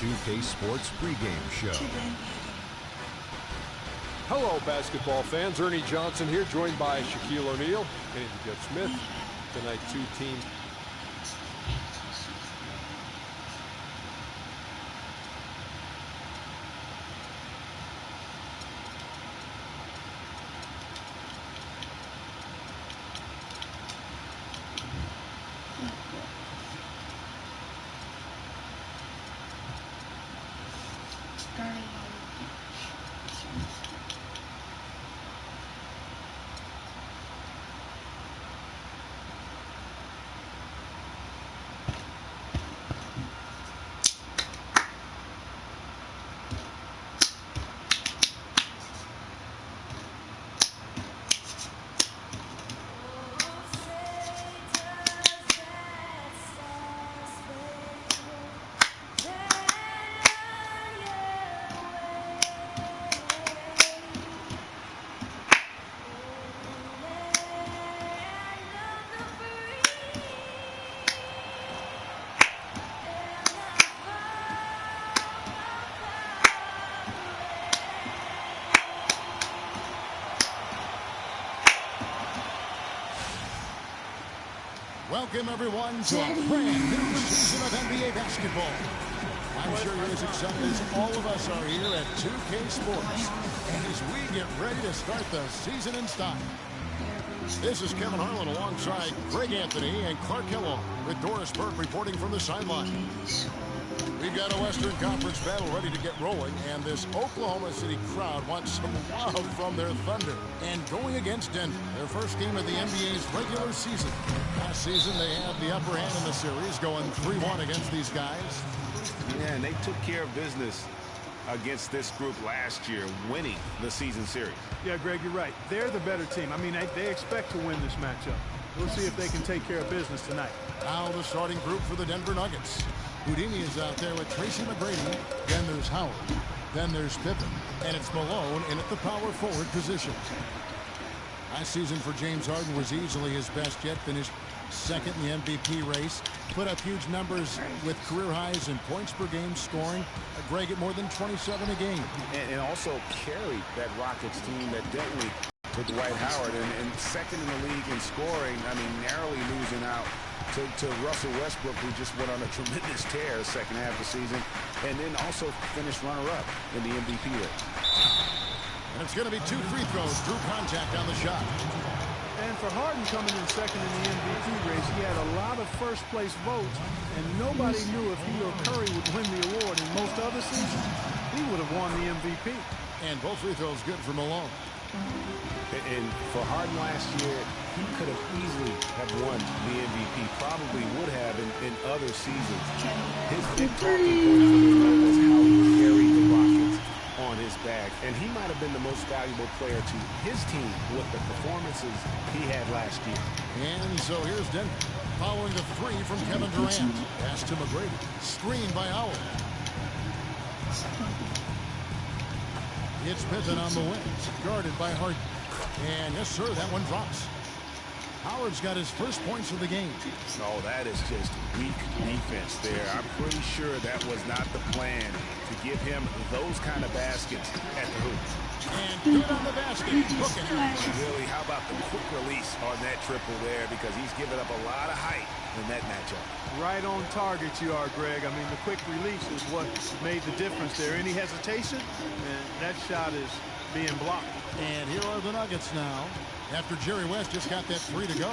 2K Sports pregame show. Hello, basketball fans. Ernie Johnson here, joined by Shaquille O'Neal and Jeff Smith. Tonight, two teams. Welcome, everyone, to a brand new season of NBA basketball. I'm sure you're as excited as all of us are here at 2K Sports. And as we get ready to start the season in style. This is Kevin Harlan alongside Greg Anthony and Clark Kellogg with Doris Burke reporting from the sideline. We've got a Western Conference battle ready to get rolling, and this Oklahoma City crowd wants some love from their Thunder. And going against Denver, their first game of the NBA's regular season. Last season, they had the upper hand in the series, going 3-1 against these guys. Yeah, and they took care of business against this group last year, winning the season series. Yeah, Greg, you're right. They're the better team. I mean, they expect to win this matchup. We'll see if they can take care of business tonight. Now the starting group for the Denver Nuggets. Houdini is out there with Tracy McGrady. Then there's Howard. Then there's Pippen. And it's Malone in at the power forward position. Last season for James Harden was easily his best yet. Finished second in the MVP race. Put up huge numbers with career highs in points per game scoring. Greg at more than 27 a game. And also carried that Rockets team that dealt with Dwight Howard. And second in the league in scoring. I mean, narrowly losing out to Russell Westbrook, who just went on a tremendous tear the second half of the season, and then also finished runner-up in the MVP race. And it's going to be 2 free throws. Drew contact on the shot. And for Harden coming in second in the MVP race, he had a lot of first-place votes, and nobody knew if he or Curry would win the award. In most other seasons, he would have won the MVP. And both free throws good for Malone. And for Harden last year, he could have easily have won the MVP, probably would have in other seasons. His big talking point for this night was how he carried the Rockets on his back. And he might have been the most valuable player to his team with the performances he had last year. And so here's Denver, following the 3 from Kevin Durant. Pass to McGrady. Screen by Howard. It's Pippen on the wing, guarded by Harden. And yes, sir, that one drops. Howard's got his first points of the game. Oh, that is just weak defense there. I'm pretty sure that was not the plan to give him those kind of baskets at the hoop. And good on the basket. Looking. Really, how about the quick release on that triple there? Because he's given up a lot of height in that matchup. Right on target you are, Greg. I mean, the quick release is what made the difference there. Any hesitation, and that shot is being blocked. And here are the Nuggets now, after Jerry West just got that 3 to go.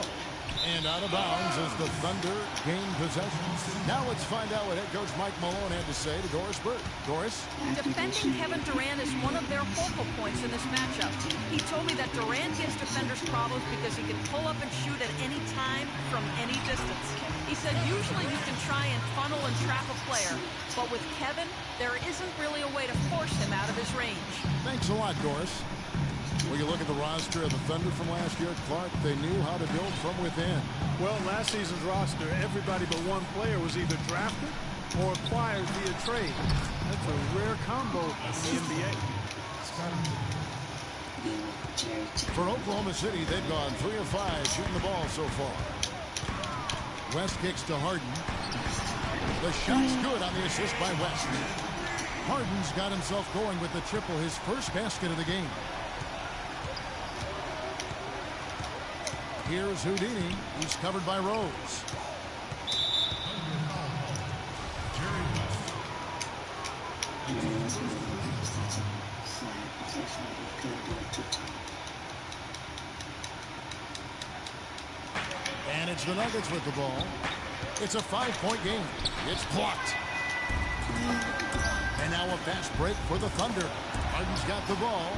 And out of bounds as the Thunder gain possession. Now let's find out what head coach Mike Malone had to say to Doris Burke. Doris? Defending Kevin Durant is one of their focal points in this matchup. He told me that Durant gives defenders problems because he can pull up and shoot at any time from any distance. He said usually you can try and funnel and trap a player, but with Kevin, there isn't really a way to force him out of his range. Thanks a lot, Doris. Well, you look at the roster of the Thunder from last year, Clark, they knew how to build from within. Well, last season's roster, everybody but one player was either drafted or acquired via trade. That's a rare combo in the NBA. For Oklahoma City, they've gone 3 of 5 shooting the ball so far. West kicks to Harden. The shot's good on the assist by West. Harden's got himself going with the triple, his first basket of the game. Here's Houdini. He's covered by Rose. And it's the Nuggets with the ball. It's a 5-point game. It's blocked. And now a fast break for the Thunder. Harden's got the ball.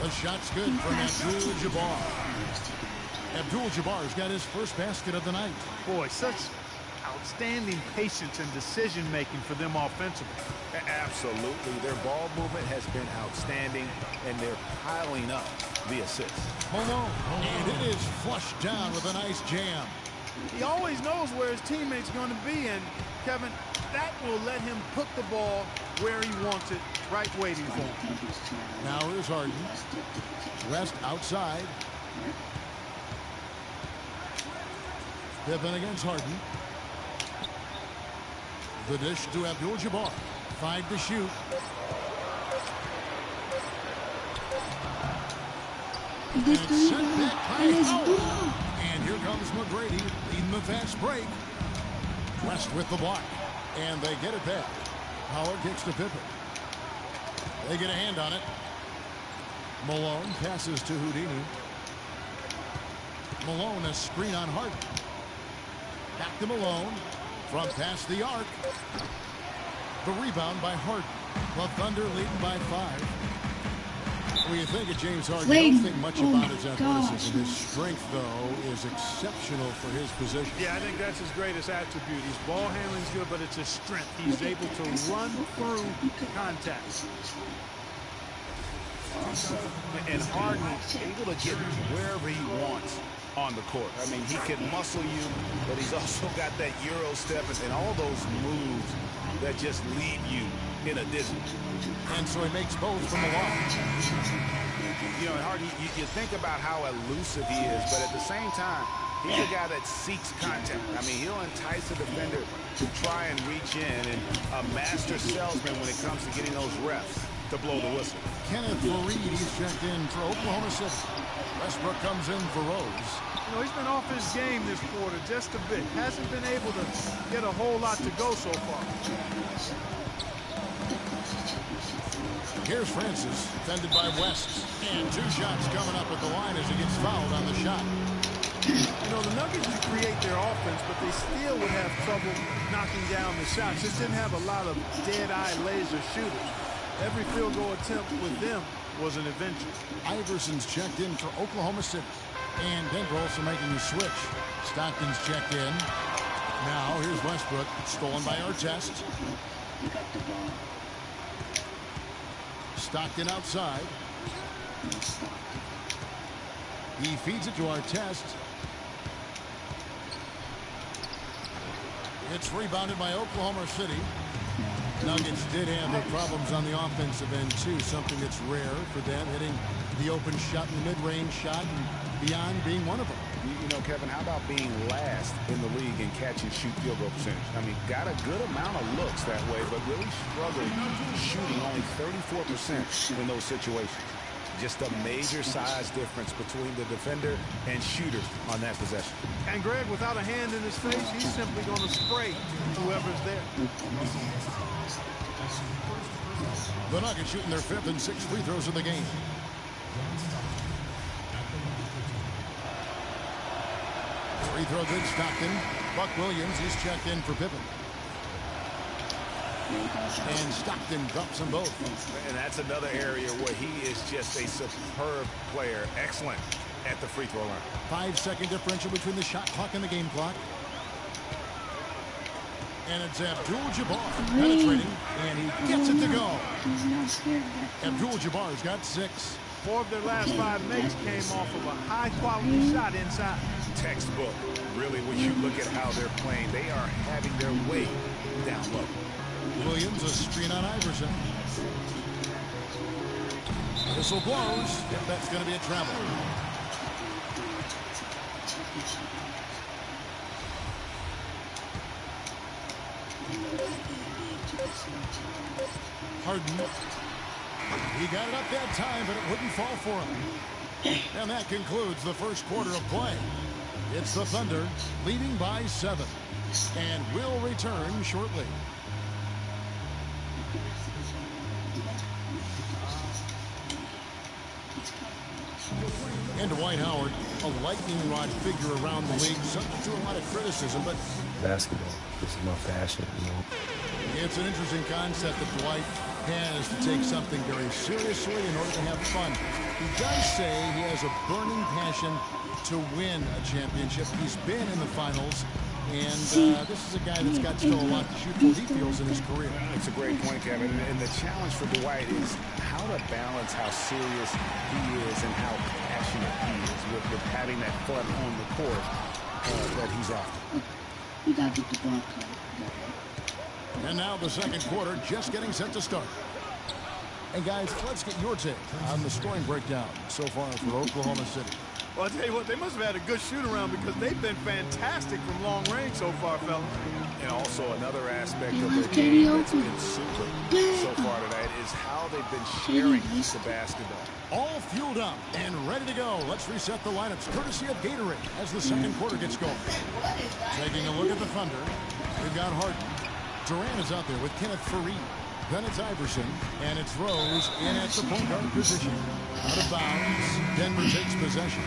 The shot's good from Abdul-Jabbar. Abdul-Jabbar's got his first basket of the night. Boy, such outstanding patience and decision-making for them offensively. Absolutely. Their ball movement has been outstanding, and they're piling up the assists. Malone. And it is flushed down with a nice jam. He always knows where his teammate's going to be, and, Kevin, that will let him put the ball where he wants it, right waiting for him. Now here's Harden. West outside. Pippen against Harden. The dish to Abdul-Jabbar. 5 to shoot. And it's sent back by Howard. And here comes McGrady leading the fast break. West with the block. And they get it back. Howard kicks to Pippen. They get a hand on it. Malone passes to Houdini. Malone a screen on Harden. Back to Malone. From past the arc. The rebound by Harden. The Thunder leading by 5. When you think of James Harden, you don't think much about his athleticism. His strength, though, is exceptional for his position. Yeah, I think that's his greatest attribute. His ball handling's good, but it's his strength. He's able to run through contact. And Harden able to get wherever he wants on the court. I mean, he can muscle you, but he's also got that Euro step and all those moves that just leave you in a dizzy. And so he makes both from the line. You know, Harden, you think about how elusive he is, but at the same time, he's a guy that seeks contact. I mean, he'll entice the defender to try and reach in, and a master salesman when it comes to getting those reps to blow the whistle. Kenneth Faried, he's checked in for Oklahoma City. Westbrook comes in for Rose. You know, he's been off his game this quarter just a bit. Hasn't been able to get a whole lot to go so far. Here's Francis, defended by West. And 2 shots coming up at the line as he gets fouled on the shot. You know, the Nuggets could create their offense, but they still would have trouble knocking down the shots. Just didn't have a lot of dead-eye laser shooters. Every field goal attempt with them was an adventure. Iverson's checked in for Oklahoma City. And Denver also making the switch. Stockton's checked in. Now here's Westbrook, stolen by Artest. Stockton outside. He feeds it to Artest. It's rebounded by Oklahoma City. Nuggets did have their problems on the offensive end, too. Something that's rare for them, hitting the open shot and the mid-range shot and beyond being one of them. You know, Kevin, how about being last in the league in catch-and-shoot field goal percentage? I mean, got a good amount of looks that way, but really struggled shooting only 34% in those situations. Just a major size difference between the defender and shooter on that possession. And Greg, without a hand in his face, he's simply going to spray whoever's there. The Nuggets shooting their 5th and 6th free throws of the game. Free throw good, Stockton. Buck Williams, he's checked in for Pippen. And Stockton drops them both. And that's another area where he is just a superb player. Excellent at the free throw line. 5-second differential between the shot clock and the game clock. And it's Abdul-Jabbar penetrating, and he gets it to go. Abdul-Jabbar's got 6. 4 of their last 5 makes came off of a high-quality shot inside. Textbook. Really, when you look at how they're playing, they are having their way down low. Williams, a screen on Iverson. Whistle blows. That's going to be a travel. Harden. He got it up that time, but it wouldn't fall for him. And that concludes the first quarter of play. It's the Thunder leading by 7. And we'll return shortly. And Dwight Howard, a lightning rod figure around the league, subject to a lot of criticism, but basketball, this is my passion, you know. It's an interesting concept that Dwight has to take something very seriously in order to have fun. He does say he has a burning passion to win a championship. He's been in the finals, and this is a guy that's got still a lot to shoot for, he feels, in his career. It's a great point, Kevin. And the challenge for Dwight is how to balance how serious he is and how passionate he is with having that fun on the court that he's after. We gotta get the ball covered. And now the second quarter just getting set to start. And guys, let's get your take on the scoring breakdown so far for Oklahoma City. Well, I'll tell you what, they must have had a good shoot-around because they've been fantastic from long range so far, fellas. And also another aspect of their game that's been super so far tonight is how they've been sharing the basketball. All fueled up and ready to go. Let's reset the lineups courtesy of Gatorade as the second quarter gets going. Taking a look at the Thunder, we've got Harden. Durant is out there with Kenneth Faried. Then it's Iverson, and it's Rose in at the point guard position. Out of bounds, Denver takes possession.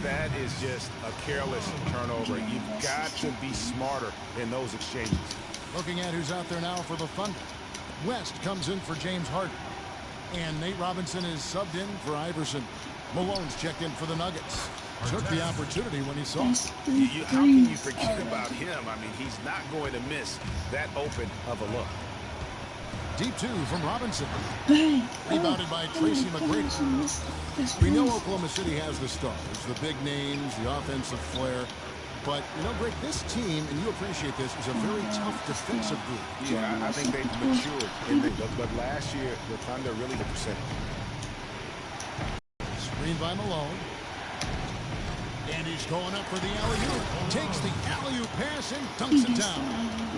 That is just a careless turnover. You've got to be smarter in those exchanges. Looking at who's out there now for the Thunder. West comes in for James Harden. And Nate Robinson is subbed in for Iverson. Malone's checked in for the Nuggets. Took the opportunity when he saw it. How can you forget about him? I mean, he's not going to miss that open of a look. Deep two from Robinson. Rebounded by Tracy McGrady. We know Oklahoma City has the stars, the big names, the offensive flair. But, you know, Greg, this team, and you appreciate this, is a very tough defensive group. Yeah, I think they've matured. But last year, the Thunder really hit percent. Screened by Malone. And he's going up for the alley-oop. Takes the alley-oop pass and dunks it down.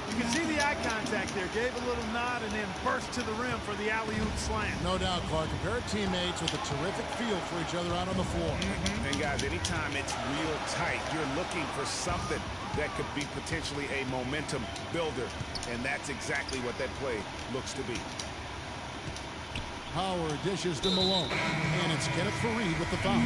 You can see the eye contact there. Gave a little nod and then burst to the rim for the alley-oop slam. No doubt, Clark. A pair of teammates with a terrific feel for each other out on the floor. And, guys, anytime it's real tight, you're looking for something that could be potentially a momentum builder. And that's exactly what that play looks to be. Howard dishes to Malone. And it's Kenneth Faried with the foul.